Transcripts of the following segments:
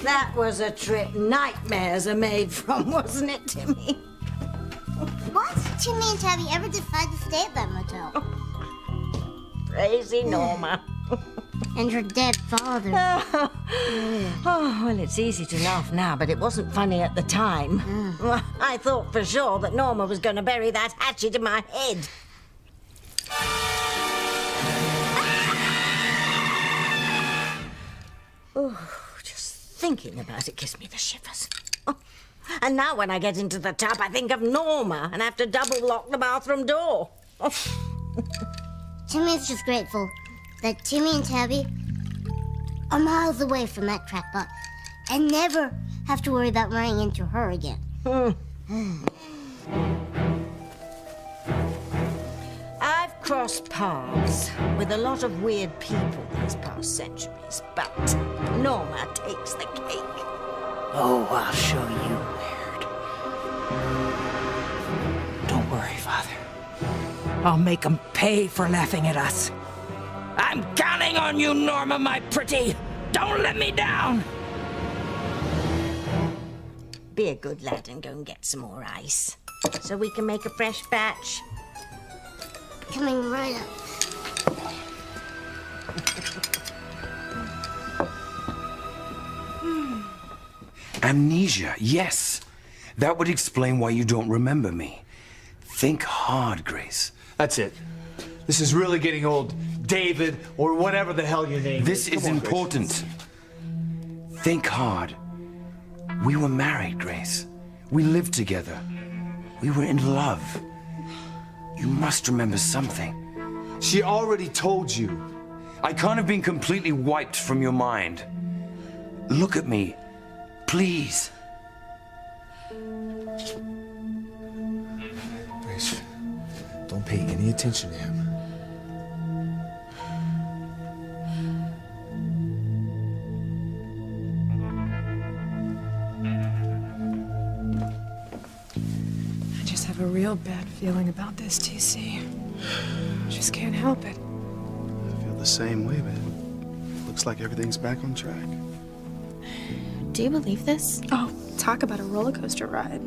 That was a trip nightmares are made from, wasn't it, Timmy? Why did Timmy and Tabby ever decide to stay at that motel? Crazy Norma. And her dead father. Oh, well, it's easy to laugh now, but it wasn't funny at the time. Well, I thought for sure that Norma was going to bury that hatchet in my head. Oh, just thinking about it gives me the shivers. Oh, and now when I get into the tub, I think of Norma and have to double lock the bathroom door. Oh. Timmy's just grateful that Timmy and Tabby are miles away from that crackpot and never have to worry about running into her again. I've crossed paths with a lot of weird people these past centuries, but Norma takes the cake. Oh, I'll show you weird. Don't worry, Father. I'll make them pay for laughing at us. I'm counting on you, Norma, my pretty. Don't let me down. Be a good lad and go and get some more ice, so we can make a fresh batch. Coming right up. Amnesia, yes. That would explain why you don't remember me. Think hard, Grace. That's it. This is really getting old. David, or whatever the hell your name is. This is important. Think hard. We were married, Grace. We lived together. We were in love. You must remember something. She already told you. I can't have been completely wiped from your mind. Look at me, please. Grace, don't pay any attention to him. I just have a real bad feeling about this, TC. Just can't help it. I feel the same way, man. Looks like everything's back on track. Do you believe this? Oh, talk about a roller coaster ride.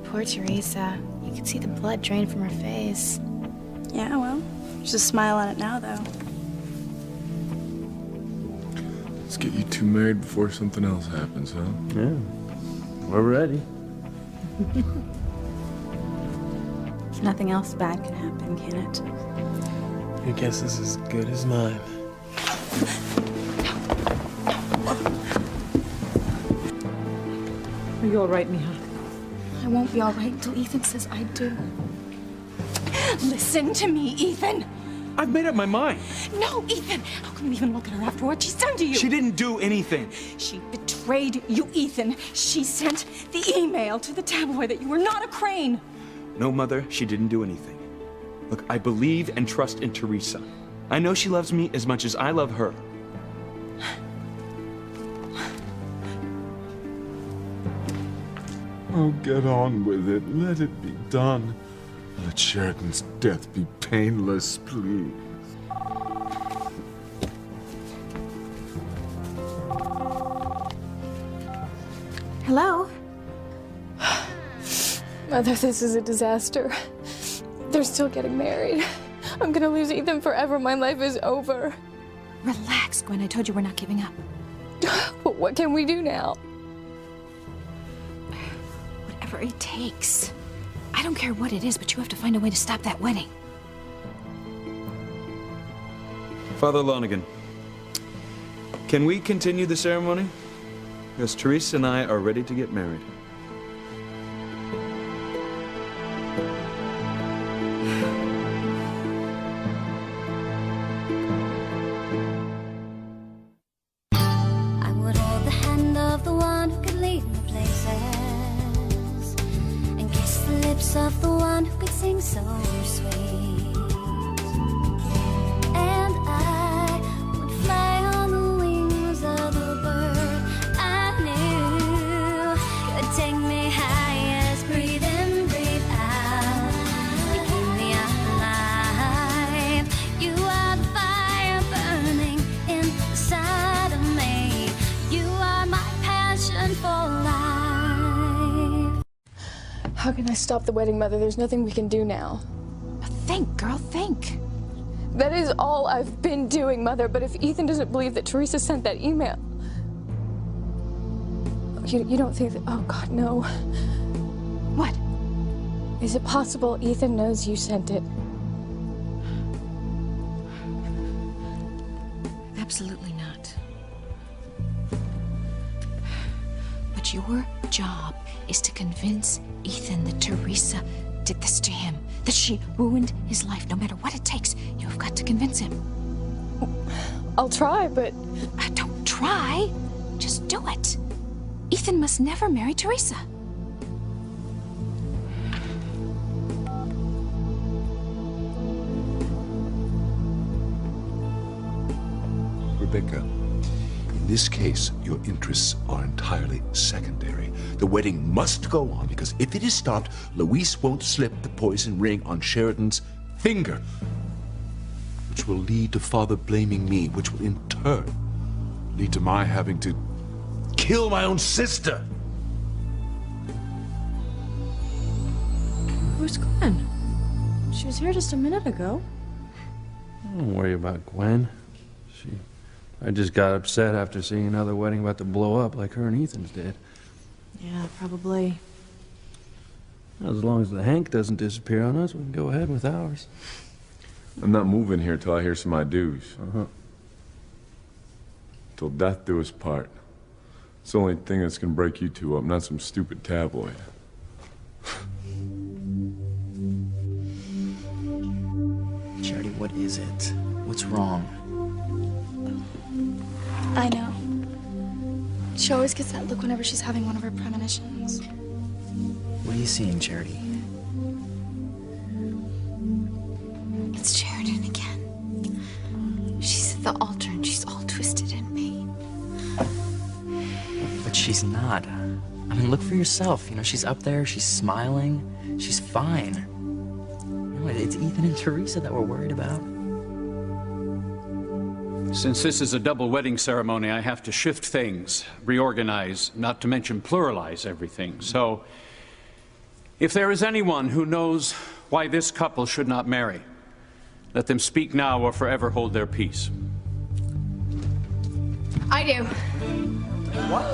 Poor Teresa. You could see the blood drain from her face. Yeah, well, she's a smile on it now, though. Let's get you two married before something else happens, huh? Yeah, we're ready. Nothing else bad can happen, can it? Your guess is as good as mine. Are you all right, Mija? I won't be all right until Ethan says I do. Listen to me, Ethan. I've made up my mind. No, Ethan. How can you even look at her after what she's done to you? She didn't do anything. She betrayed you, Ethan. She sent the email to the tabloid that you were not a crane. No, Mother, she didn't do anything. Look, I believe and trust in Teresa. I know she loves me as much as I love her. Oh, get on with it. Let it be done. Let Sheridan's death be painless, please. Hello? Mother, this is a disaster. They're still getting married. I'm gonna lose Ethan forever. My life is over. Relax, Gwen. I told you we're not giving up. But what can we do now? Whatever it takes. I don't care what it is, but you have to find a way to stop that wedding. Father Lonergan, can we continue the ceremony? Because Teresa and I are ready to get married. I would hold the hand of the one who could lead me places, and kiss the lips of the one who could sing so sweet. And I would fly on the wings of a bird I knew could take me highest. Breathe in, breathe out. You keep me alive. You are the fire burning inside of me. You are my passion. How can I stop the wedding, Mother? There's nothing we can do now. Think, girl, think. That is all I've been doing, Mother, but if Ethan doesn't believe that Teresa sent that email... You don't think that... Oh, God, no. What? Is it possible Ethan knows you sent it? Absolutely not. But your job is to convince Ethan that Teresa did this to him, that she ruined his life, no matter what it takes. You've got to convince him. I'll try, but... Don't try. Just do it. Ethan must never marry Teresa. Rebecca, in this case, your interests are entirely secondary. The wedding must go on because if it is stopped, Louise won't slip the poison ring on Sheridan's finger, which will lead to Father blaming me, which will in turn lead to my having to kill my own sister. Where's Gwen? She was here just a minute ago. Don't worry about Gwen. I just got upset after seeing another wedding about to blow up like her and Ethan's did. Yeah, probably. As long as the Hank doesn't disappear on us, we can go ahead with ours. I'm not moving here till I hear some I do's. Till death do us part. It's the only thing that's gonna break you two up, not some stupid tabloid. Charity, what is it? What's wrong? I know. She always gets that look whenever she's having one of her premonitions. What are you seeing, Charity? It's Sheridan again. She's at the altar and she's all twisted in me. But she's not. I mean, look for yourself. You know, she's up there, she's smiling, she's fine. You know, it's Ethan and Teresa that we're worried about. Since this is a double wedding ceremony, I have to shift things, reorganize, not to mention pluralize everything. So, if there is anyone who knows why this couple should not marry, let them speak now or forever hold their peace. I do. What?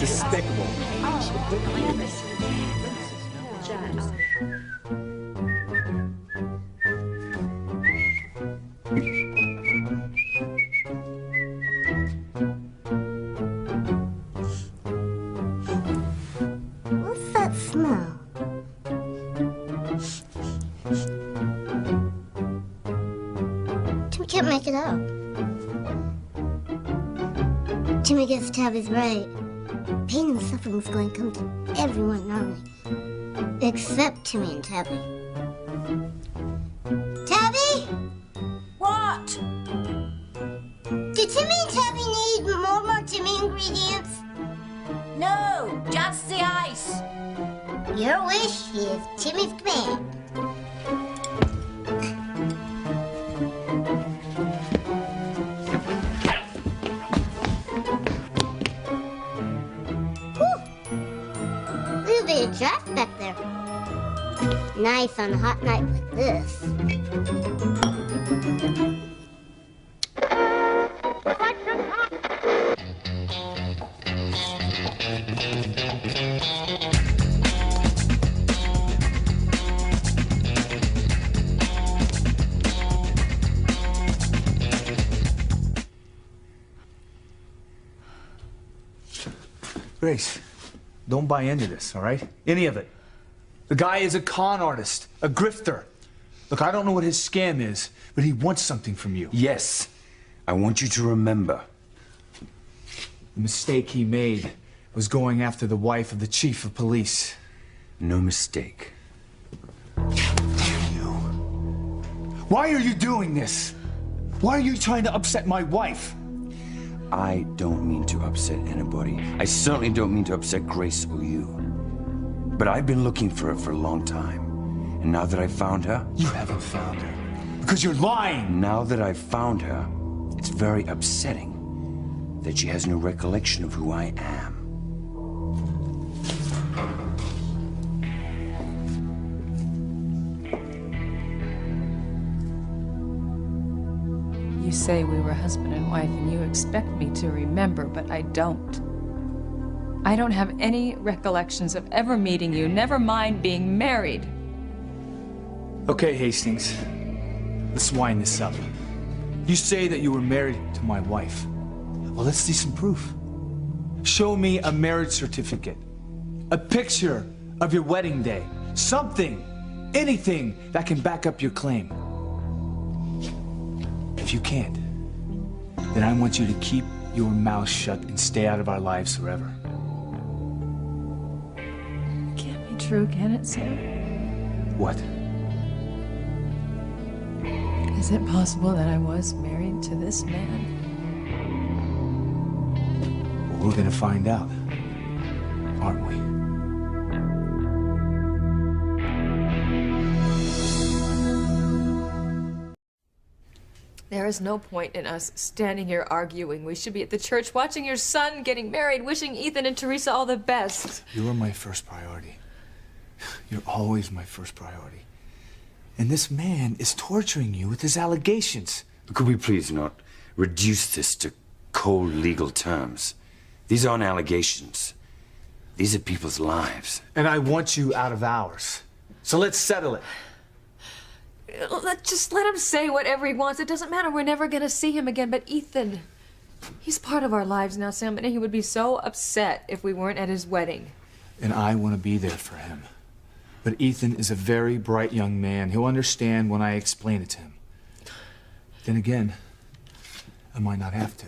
Despicable. What's that smell? Timmy can't make it out. Timmy gets Tabby's right. Pain and suffering's going to come to everyone normally. Except Timmy and Tabby. Tabby? What? Do Timmy and Tabby need more Timmy ingredients? No, just the ice. Your wish is Timmy's command. Draft back there. Nice on a hot night like this. Grace, don't buy into this, all right? Any of it. The guy is a con artist, a grifter. Look, I don't know what his scam is, but he wants something from you. Yes. I want you to remember. The mistake he made was going after the wife of the chief of police. No mistake. Damn you. Why are you doing this? Why are you trying to upset my wife? I don't mean to upset anybody. I certainly don't mean to upset Grace or you. But I've been looking for her for a long time. And now that I found her... You haven't found her. Because you're lying. Now that I've found her, it's very upsetting that she has no recollection of who I am. You say we were husband and wife, and you expect me to remember, but I don't. I don't have any recollections of ever meeting you, never mind being married. Okay, Hastings. Let's wind this up. You say that you were married to my wife. Well, let's see some proof. Show me a marriage certificate, a picture of your wedding day, something, anything that can back up your claim. If you can't, then I want you to keep your mouth shut and stay out of our lives forever. It can't be true, can it, Sam? What? Is it possible that I was married to this man? Well, we're gonna find out, aren't we? There is no point in us standing here arguing. We should be at the church watching your son getting married, wishing Ethan and Teresa all the best. You are my first priority. You're always my first priority. And this man is torturing you with his allegations. Could we please not reduce this to cold legal terms? These aren't allegations. These are people's lives. And I want you out of ours. So let's settle it. Just let him say whatever he wants. It doesn't matter. We're never going to see him again. But Ethan, he's part of our lives now, Sam, and he would be so upset if we weren't at his wedding. And I want to be there for him. But Ethan is a very bright young man. He'll understand when I explain it to him. Then again, I might not have to.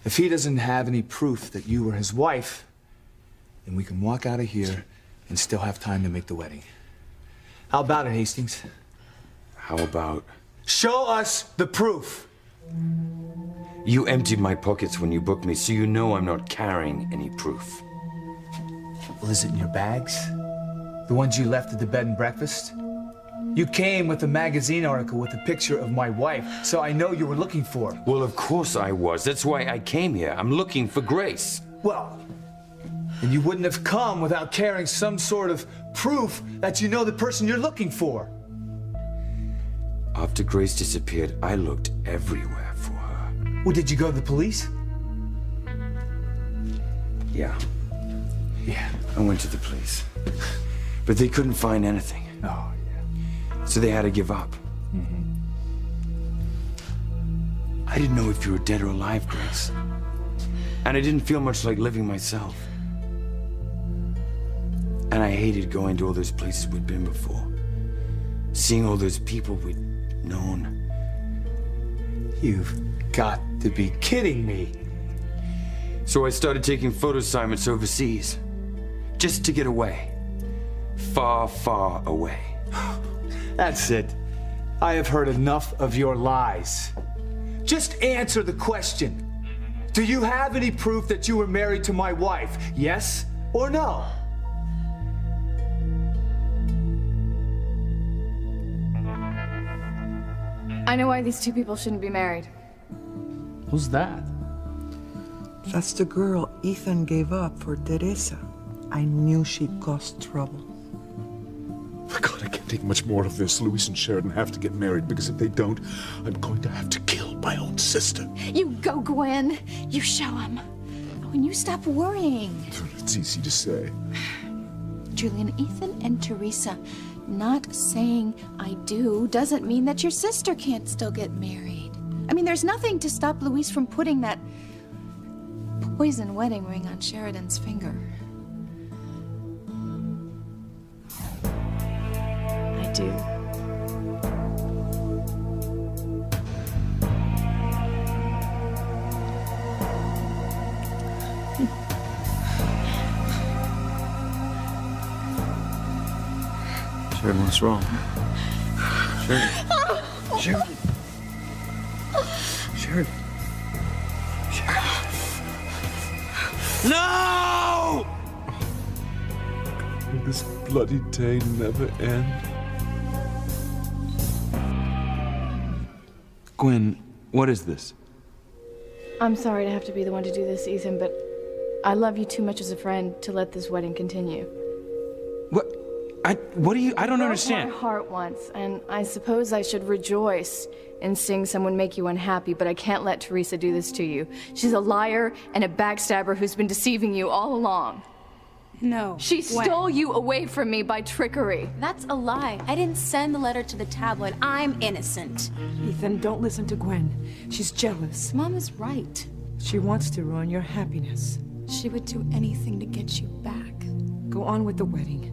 If he doesn't have any proof that you were his wife, then we can walk out of here and still have time to make the wedding. How about it, Hastings? How about... Show us the proof! You emptied my pockets when you booked me, so you know I'm not carrying any proof. Well, is it in your bags? The ones you left at the bed and breakfast? You came with a magazine article with a picture of my wife, so I know you were looking for her. Well, of course I was. That's why I came here. I'm looking for Grace. Well, and you wouldn't have come without carrying some sort of proof that you know the person you're looking for. After Grace disappeared, I looked everywhere for her. Well, did you go to the police? Yeah. Yeah. I went to the police. But they couldn't find anything. Oh, yeah. So they had to give up. Mm-hmm. I didn't know if you were dead or alive, Grace. And I didn't feel much like living myself. And I hated going to all those places we'd been before. Seeing all those people we'd known. You've got to be kidding me. So I started taking photo assignments overseas. Just to get away. Far, far away. That's it. I have heard enough of your lies. Just answer the question. Do you have any proof that you were married to my wife? Yes or no? I know why these two people shouldn't be married. Who's that? That's the girl Ethan gave up for Teresa. I knew she'd cause trouble. My God, I can't take much more of this. Louise and Sheridan have to get married, because if they don't, I'm going to have to kill my own sister. You go, Gwen. You show him. When you stop worrying. It's easy to say. Julian, Ethan and Teresa not saying I do doesn't mean that your sister can't still get married. I mean, there's nothing to stop Louise from putting that poison wedding ring on Sheridan's finger. I do. Sheridan, what's wrong? Sheridan. Sheridan. Sheridan. No! Will this bloody day never end? Gwen, what is this? I'm sorry to have to be the one to do this, Ethan, but I love you too much as a friend to let this wedding continue. What do you... I don't understand. My heart once, and I suppose I should rejoice in seeing someone make you unhappy, but I can't let Teresa do this to you. She's a liar and a backstabber who's been deceiving you all along. No. She stole you away from me by trickery. That's a lie. I didn't send the letter to the tabloid. I'm innocent. Ethan, don't listen to Gwen. She's jealous. Mom is right. She wants to ruin your happiness. She would do anything to get you back. Go on with the wedding.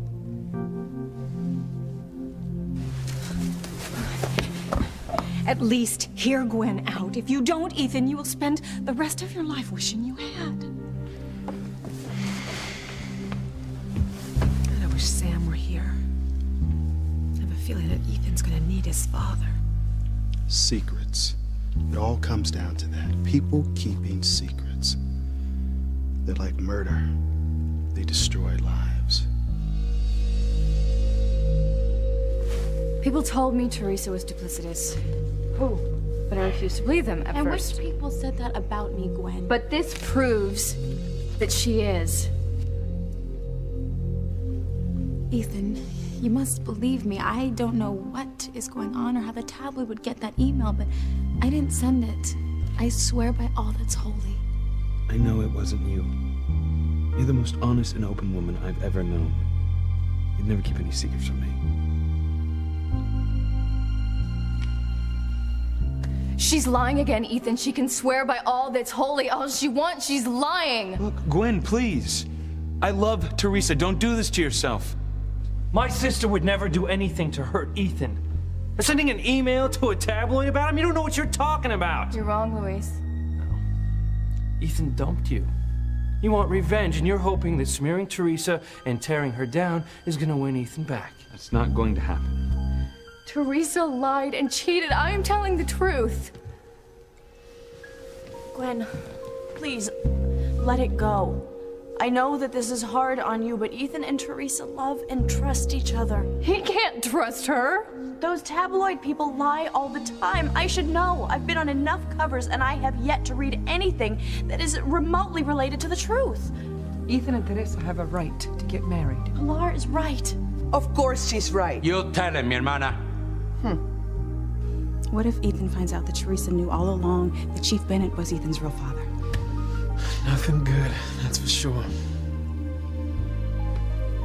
At least hear Gwen out. If you don't, Ethan, you will spend the rest of your life wishing you had. I wish Sam were here. I have a feeling that Ethan's gonna need his father. Secrets. It all comes down to that. People keeping secrets. They're like murder. They destroy lives. People told me Teresa was duplicitous. Who? But I refused to believe them at I first. wish people said that about me, Gwen. But this proves that she is. Ethan, you must believe me. I don't know what is going on or how the tabloid would get that email, but I didn't send it. I swear by all that's holy. I know it wasn't you. You're the most honest and open woman I've ever known. You'd never keep any secrets from me. She's lying again, Ethan. She can swear by all that's holy. All she wants, she's lying. Look, Gwen, please. I love Teresa. Don't do this to yourself. My sister would never do anything to hurt Ethan. Sending an email to a tabloid about him? You don't know what you're talking about. You're wrong, Luis. Ethan dumped you. You want revenge, and you're hoping that smearing Teresa and tearing her down is gonna win Ethan back. That's not going to happen. Teresa lied and cheated. I am telling the truth. Gwen, please, let it go. I know that this is hard on you, but Ethan and Teresa love and trust each other. He can't trust her. Those tabloid people lie all the time. I should know. I've been on enough covers, and I have yet to read anything that is remotely related to the truth. Ethan and Teresa have a right to get married. Pilar is right. Of course she's right. You tell him, mi hermana. What if Ethan finds out that Teresa knew all along that Chief Bennett was Ethan's real father? Nothing good, that's for sure.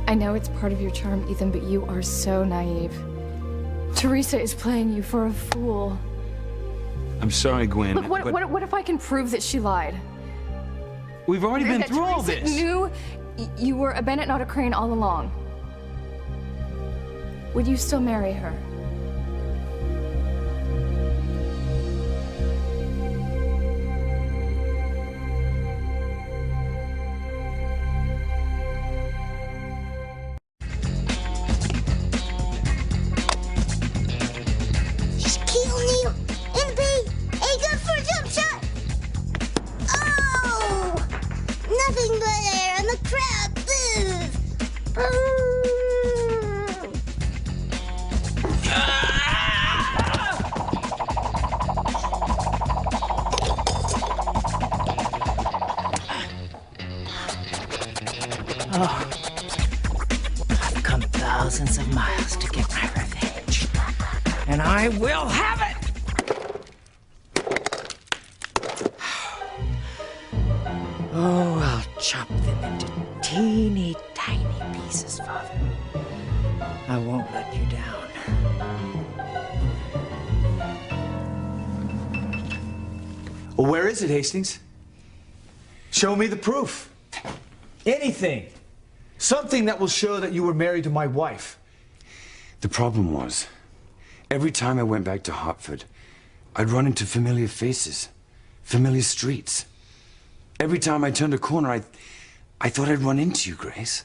I know it's part of your charm, Ethan, but you are so naive. Teresa is playing you for a fool. I'm sorry, Gwen. Look, what if I can prove that she lied? We've already been That through all Teresa this. knew you were a Bennett, not a Crane, all along. Would you still marry her? Nothing but air and the crowd moves. Oh, I've come thousands of miles to get my revenge, and I will have it! Oh, I'll chop them into teeny tiny pieces, Father. I won't let you down. Well, where is it, Hastings? Show me the proof. Anything. Something that will show that you were married to my wife. The problem was, every time I went back to Hartford, I'd run into familiar faces, familiar streets. Every time I turned a corner, I thought I'd run into you, Grace.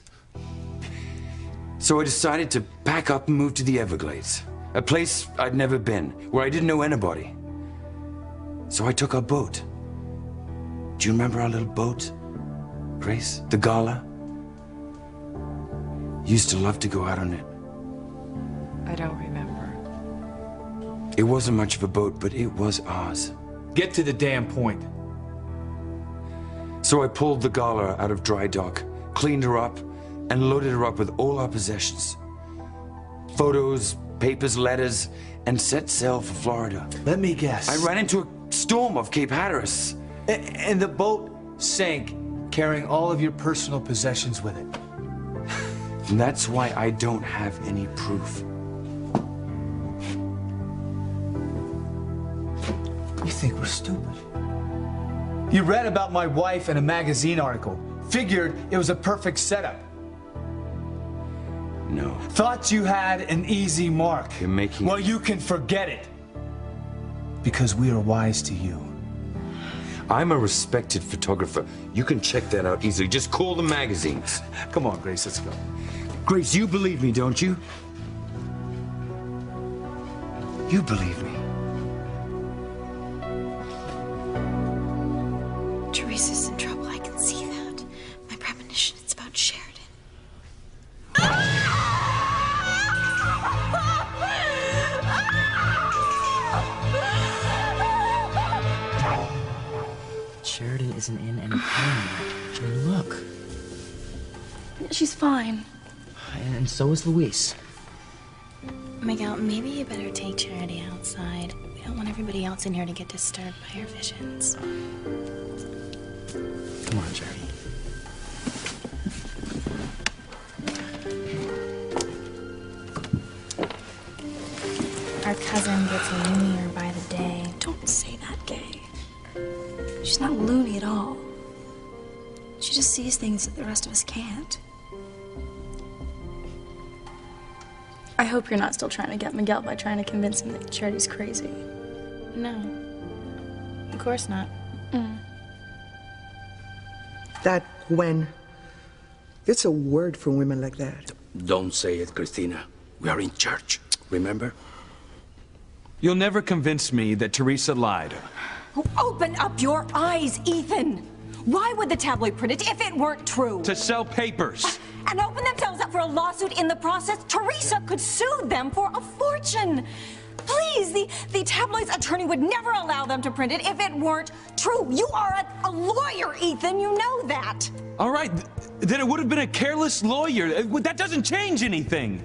So I decided to pack up and move to the Everglades, a place I'd never been, where I didn't know anybody. So I took our boat. Do you remember our little boat, Grace? The Gala? You used to love to go out on it. I don't remember. It wasn't much of a boat, but it was ours. Get to the damn point. So I pulled the Gala out of dry dock, cleaned her up, and loaded her up with all our possessions. Photos, papers, letters, and set sail for Florida. Let me guess. I ran into a storm off Cape Hatteras. And the boat sank, carrying all of your personal possessions with it. And that's why I don't have any proof. You think we're stupid? You read about my wife in a magazine article. Figured it was a perfect setup. No. Thought you had an easy mark. You're making... Well, you can forget it. Because we are wise to you. I'm a respected photographer. You can check that out easily. Just call the magazines. Come on, Grace, let's go. Grace, you believe me, don't you? You believe me. Teresa's in trouble, I can see that. My premonition, it's about Sheridan. Sheridan isn't in any pain. I mean, look. She's fine. And so is Luis. Miguel, maybe you better take Charity outside. We don't want everybody else in here to get disturbed by her visions. Come on, Charity. Our cousin gets loonier by the day. Don't say that, Gay. She's not loony at all. She just sees things that the rest of us can't. I hope you're not still trying to get Miguel by trying to convince him that Charity's crazy. No. Of course not. That Gwen, it's a word for women like that. Don't say it, Christina. We are in church, remember? You'll never convince me that Teresa lied. Oh, open up your eyes, Ethan! Why would the tabloid print it if it weren't true? To sell papers. And open themselves up for a lawsuit in the process? Teresa could sue them for a fortune. Please, the tabloid's attorney would never allow them to print it if it weren't true. You are a lawyer, Ethan. You know that. All right, then it would have been a careless lawyer. That doesn't change anything.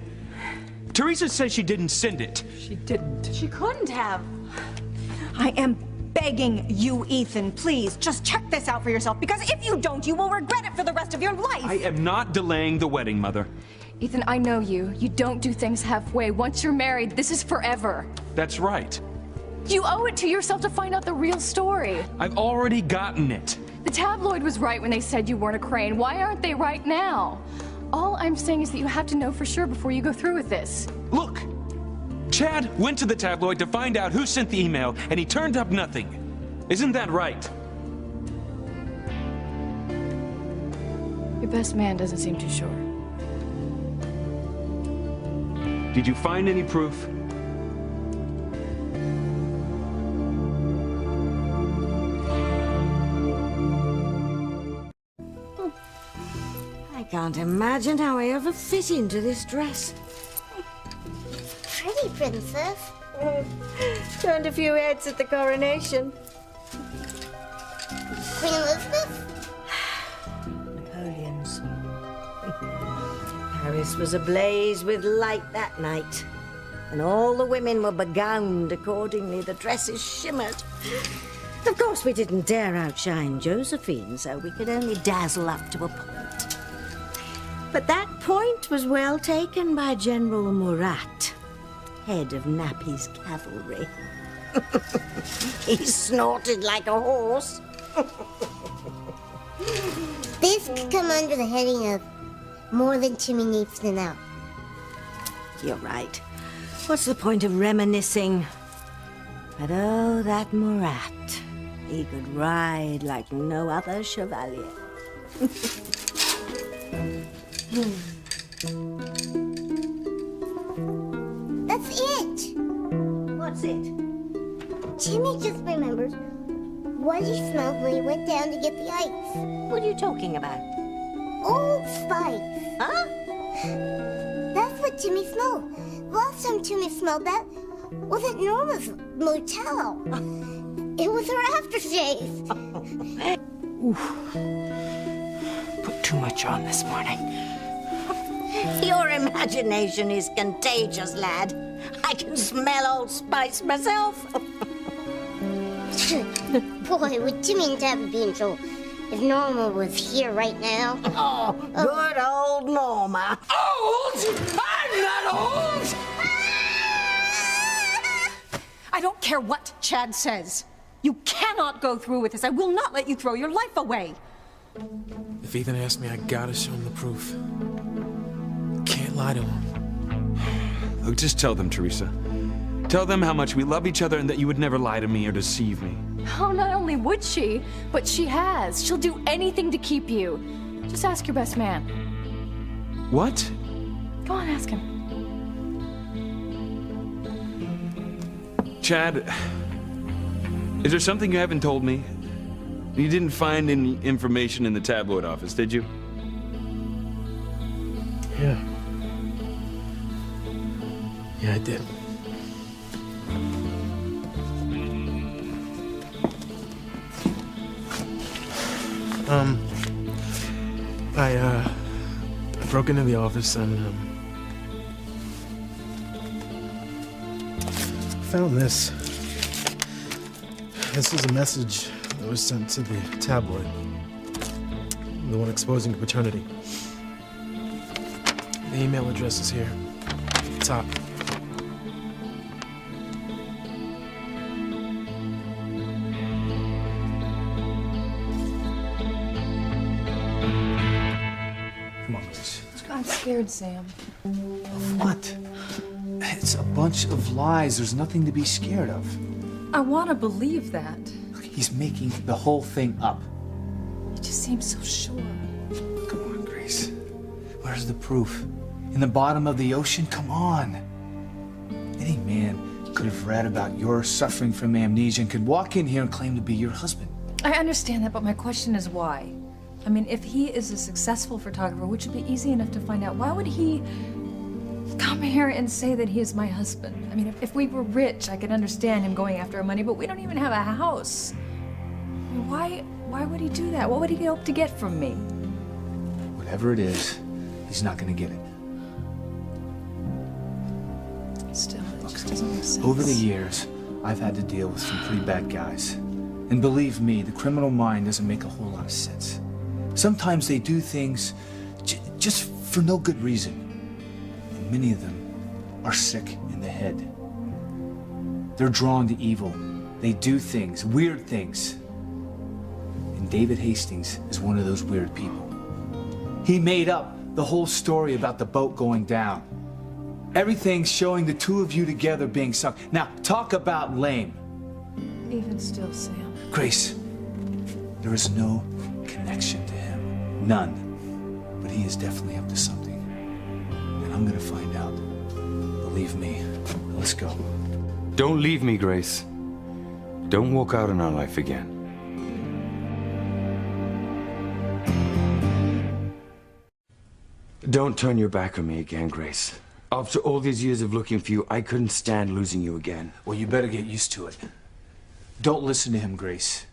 Teresa says she didn't send it. She didn't. She couldn't have. I am begging you, Ethan, please, just check this out for yourself, because if you don't, you will regret it for the rest of your life. I am not delaying the wedding, Mother. Ethan, I know you. You don't do things halfway. Once you're married, this is forever. That's right. You owe it to yourself to find out the real story. I've already gotten it. The tabloid was right when they said you weren't a crane. Why aren't they right now? All I'm saying is that you have to know for sure before you go through with this. Look, Chad went to the tabloid to find out who sent the email, and he turned up nothing. Isn't that right? Your best man doesn't seem too sure. Did you find any proof? I can't imagine how I ever fit into this dress. Pretty, princess. Turned a few heads at the coronation. Queen Elizabeth? Napoleon's. Paris was ablaze with light that night, and all the women were begowned accordingly. The dresses shimmered. Of course, we didn't dare outshine Josephine, so we could only dazzle up to a point. But that point was well taken by General Murat, head of Nappy's cavalry. He snorted like a horse. This could come under the heading of more than Timmy needs to know. You're right. What's the point of reminiscing? But oh, that Murat. He could ride like no other chevalier. That's it! What's it? Timmy just remembers what he smelled when he went down to get the ice. What are you talking about? Old Spice. Huh? That's what Timmy smelled. Last time Timmy smelled that wasn't Norma's motel. It was her aftershave. Put too much on this morning. Your imagination is contagious, lad. I can smell Old Spice myself. Boy, would Timmy and Tabby be in trouble if Norma was here right now. Oh, good old Norma. Old? I'm not old! I don't care what Chad says. You cannot go through with this. I will not let you throw your life away. If Ethan asked me, I gotta show him the proof. Can't lie to him. Look, just tell them, Teresa. Tell them how much we love each other and that you would never lie to me or deceive me. Oh, not only would she, but she has. She'll do anything to keep you. Just ask your best man. What? Go on, ask him. Chad, is there something you haven't told me? You didn't find any information in the tabloid office, did you? Yeah. Yeah, I did. I broke into the office and, found this. This is a message that was sent to the tabloid. The one exposing your paternity. The email address is here, at the top. Come on, Grace. I'm scared, Sam. Of what? It's a bunch of lies. There's nothing to be scared of. I want to believe that. He's making the whole thing up. He just seems so sure. Come on, Grace. Where's the proof? In the bottom of the ocean? Come on. Any man could have read about your suffering from amnesia and could walk in here and claim to be your husband. I understand that, but my question is why? I mean, if he is a successful photographer, which would be easy enough to find out, why would he come here and say that he is my husband? I mean, if we were rich, I could understand him going after our money, but we don't even have a house. I mean, why would he do that? What would he hope to get from me? Whatever it is, he's not going to get it. Still, it just doesn't make sense. Over the years, I've had to deal with some pretty bad guys. And believe me, the criminal mind doesn't make a whole lot of sense. Sometimes they do things just for no good reason. And many of them are sick in the head. They're drawn to evil. They do things, weird things. And David Hastings is one of those weird people. He made up the whole story about the boat going down. Everything's showing the two of you together being sunk. Now, talk about lame. Even still, Sam. Grace, there is no connection to him. None. But he is definitely up to something. And I'm gonna find out. Believe me. Let's go. Don't leave me, Grace. Don't walk out in our life again. Don't turn your back on me again, Grace. After all these years of looking for you, I couldn't stand losing you again. Well, you better get used to it. Don't listen to him, Grace.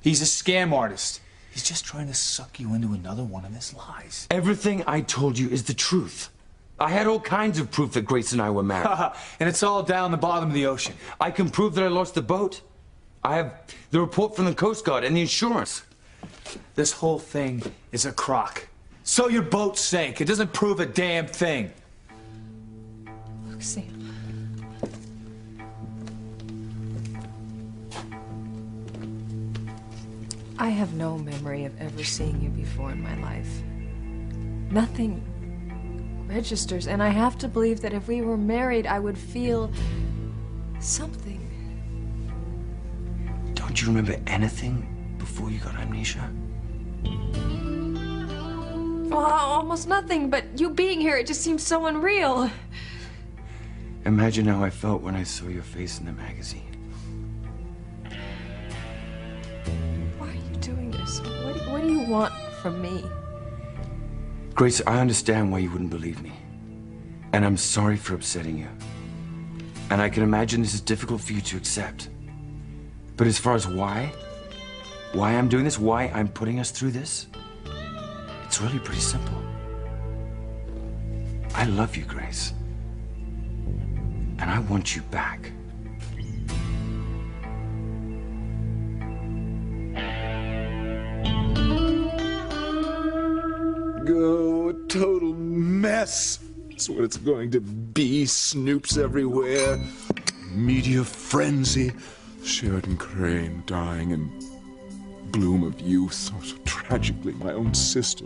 He's a scam artist. He's just trying to suck you into another one of his lies. Everything I told you is the truth. I had all kinds of proof that Grace and I were married. And it's all down the bottom of the ocean. I can prove that I lost the boat. I have the report from the Coast Guard and the insurance. This whole thing is a crock. So your boat sank. It doesn't prove a damn thing. Look, Sam. I have no memory of ever seeing you before in my life. Nothing registers, and I have to believe that if we were married, I would feel something. Don't you remember anything before you got amnesia? Well, almost nothing, but you being here, it just seems so unreal. Imagine how I felt when I saw your face in the magazine. Why are you doing this? What do you want from me? Grace, I understand why you wouldn't believe me. And I'm sorry for upsetting you. And I can imagine this is difficult for you to accept. But as far as why I'm doing this, why I'm putting us through this, it's really pretty simple. I love you, Grace. And I want you back. Go, a total mess. That's what it's going to be. Snoops everywhere. Media frenzy. Sheridan Crane dying in bloom of youth. So tragically, my own sister.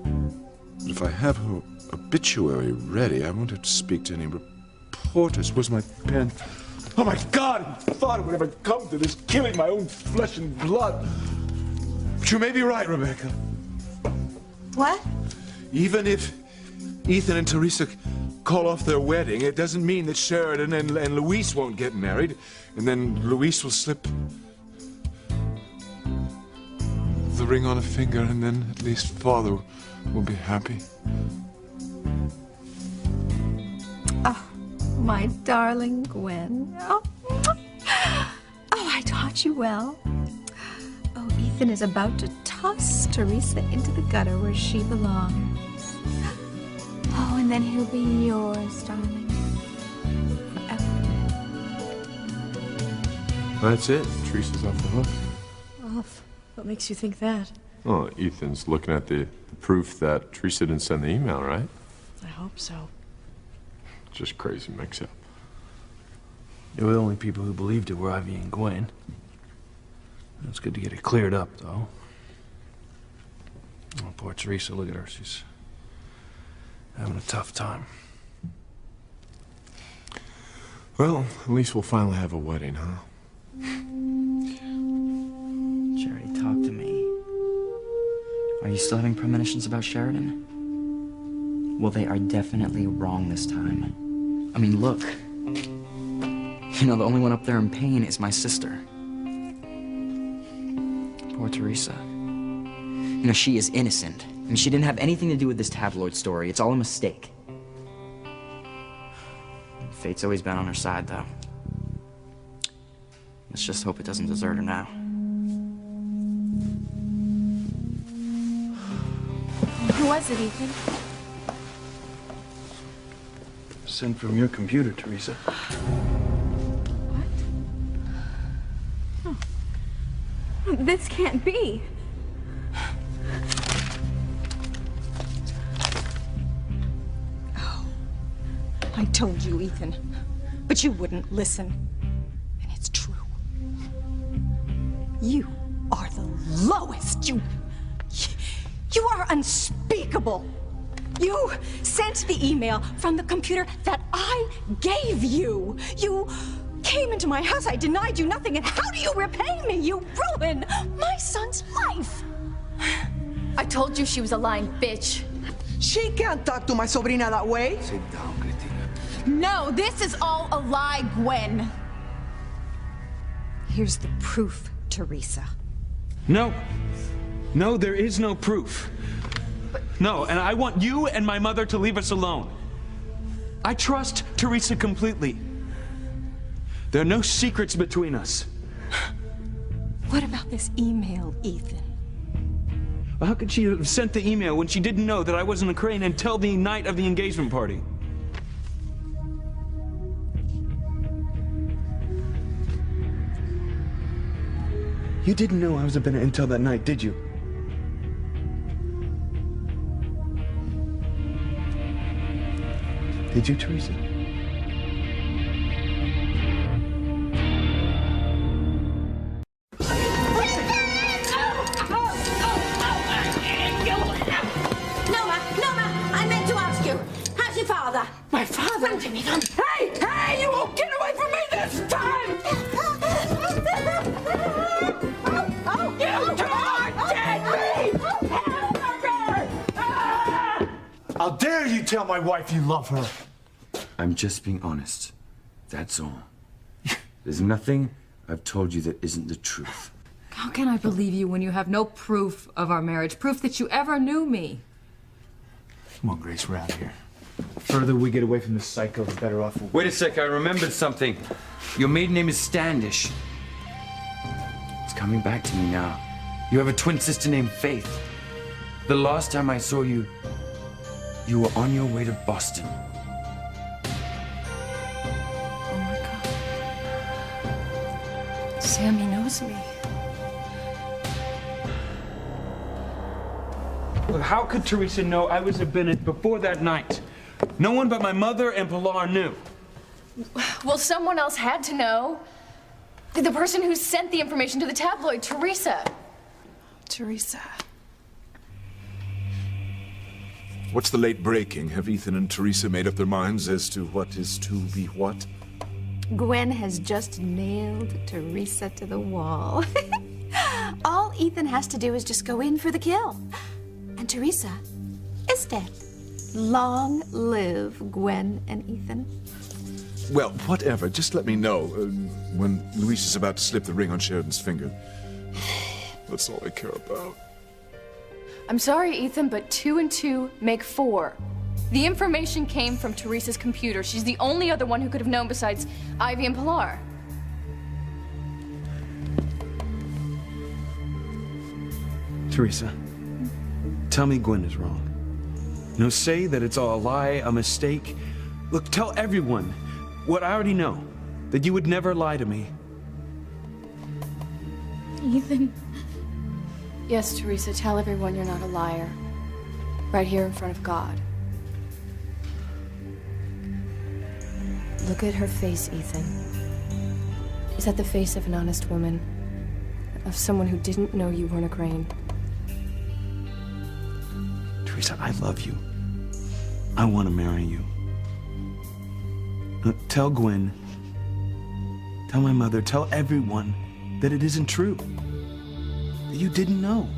But if I have her obituary ready, I won't have to speak to any reporters. Where's my pen? Oh my God! I thought it would ever come to this, killing my own flesh and blood. But you may be right, Rebecca. What? Even if Ethan and Teresa call off their wedding, it doesn't mean that Sheridan and Luis won't get married, and then Luis will slip the ring on a finger, and then at least Father will be happy. Oh, my darling Gwen. Oh, I taught you well. Oh, Ethan is about to toss Teresa into the gutter where she belongs. Oh, and then he'll be yours, darling. Forever. That's it. Teresa's off the hook. Off? What makes you think that? Well, Ethan's looking at the proof that Teresa didn't send the email, right? I hope so. Just crazy mix-up. They were the only people who believed it were Ivy and Gwen. It's good to get it cleared up, though. Oh, poor Teresa, look at her. She's having a tough time. Well, at least we'll finally have a wedding, huh? Charity, talk to me. Are you still having premonitions about Sheridan? Well, they are definitely wrong this time. I mean, look. You know, the only one up there in pain is my sister. Poor Teresa. You know, she is innocent. And she didn't have anything to do with this tabloid story. It's all a mistake. Fate's always been on her side, though. Let's just hope it doesn't desert her now. Who was it, Ethan? Sent from your computer, Teresa. Oh. This can't be. Oh, I told you, Ethan, but you wouldn't listen. And it's true. You are the lowest. You are unspeakable. You sent the email from the computer that I gave you. You came into my house. I denied you nothing. And how do you repay me? You ruined my son's life. I told you she was a lying bitch. She can't talk to my sobrina that way. Sit down, Cristina. No, this is all a lie, Gwen. Here's the proof, Teresa. No. No, there is no proof. No, and I want you and my mother to leave us alone. I trust Teresa completely. There are no secrets between us. What about this email, Ethan? Well, how could she have sent the email when she didn't know that I wasn't a Crane until the night of the engagement party? You didn't know I was a Bennett until that night, did you? Did you, Teresa? Noma, I meant to ask you. How's your father? My father? Run to me, Hey, you won't get away from me this time! You can't me! How dare you tell my wife you love her? I'm just being honest. That's all. There's nothing I've told you that isn't the truth. How can I believe you when you have no proof of our marriage? Proof that you ever knew me? Come on, Grace, we're out of here. further we get away from this cycle, the better off we'll be. Wait a sec, I remembered something. Your maiden name is Standish. It's coming back to me now. You have a twin sister named Faith. The last time I saw you, you were on your way to Boston. Oh my God. Sammy knows me. Look, how could Teresa know I was at Bennett before that night? No one but my mother and Pilar knew. Well, someone else had to know. The person who sent the information to the tabloid, Teresa. Teresa. What's the late breaking? Have Ethan and Teresa made up their minds as to what is to be what? Gwen has just nailed Teresa to the wall. All Ethan has to do is just go in for the kill. And Teresa is dead. Long live Gwen and Ethan. Well, whatever. Just let me know when Luis is about to slip the ring on Sheridan's finger. That's all I care about. I'm sorry, Ethan, but 2 and 2 make 4. The information came from Teresa's computer. She's the only other one who could have known besides Ivy and Pilar. Teresa, tell me Gwen is wrong. No, say that it's all a lie, a mistake. Look, tell everyone what I already know, that you would never lie to me. Ethan. Yes, Teresa, tell everyone you're not a liar. Right here in front of God. Look at her face, Ethan. Is that the face of an honest woman? Of someone who didn't know you weren't a Crane? Teresa, I love you. I want to marry you. Tell Gwen, tell my mother, tell everyone that it isn't true. That you didn't know.